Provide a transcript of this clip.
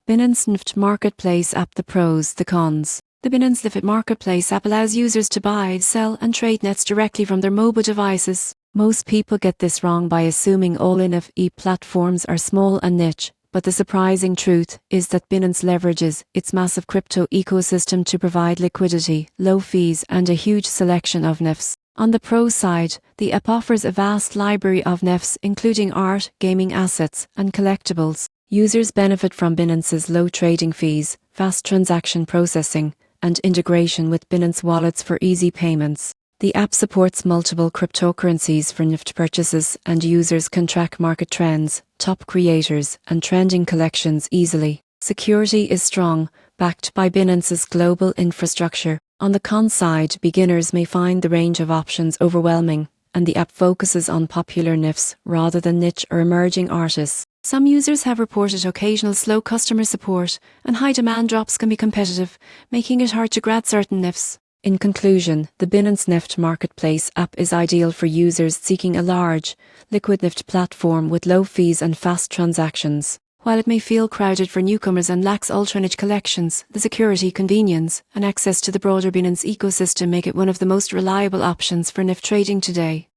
Binance NFT Marketplace app. The pros, the cons. The Binance NFT Marketplace app allows users to buy, sell and trade nets directly from their mobile devices. Most people get this wrong by assuming all NFT platforms are small and niche, but the surprising truth is that Binance leverages its massive crypto ecosystem to provide liquidity, low fees and a huge selection of NFTs. On the pro side, the app offers a vast library of NFTs including art, gaming assets and collectibles. Users benefit from Binance's low trading fees, fast transaction processing, and integration with Binance wallets for easy payments. The app supports multiple cryptocurrencies for NFT purchases, and users can track market trends, top creators, and trending collections easily. Security is strong, backed by Binance's global infrastructure. On the con side, beginners may find the range of options overwhelming, and the app focuses on popular NFTs rather than niche or emerging artists. Some users have reported occasional slow customer support, and high demand drops can be competitive, making it hard to grab certain NFTs. In conclusion, the Binance NFT Marketplace app is ideal for users seeking a large, liquid NFT platform with low fees and fast transactions. While it may feel crowded for newcomers and lacks ultra-niche collections, the security, convenience, and access to the broader Binance ecosystem make it one of the most reliable options for NFT trading today.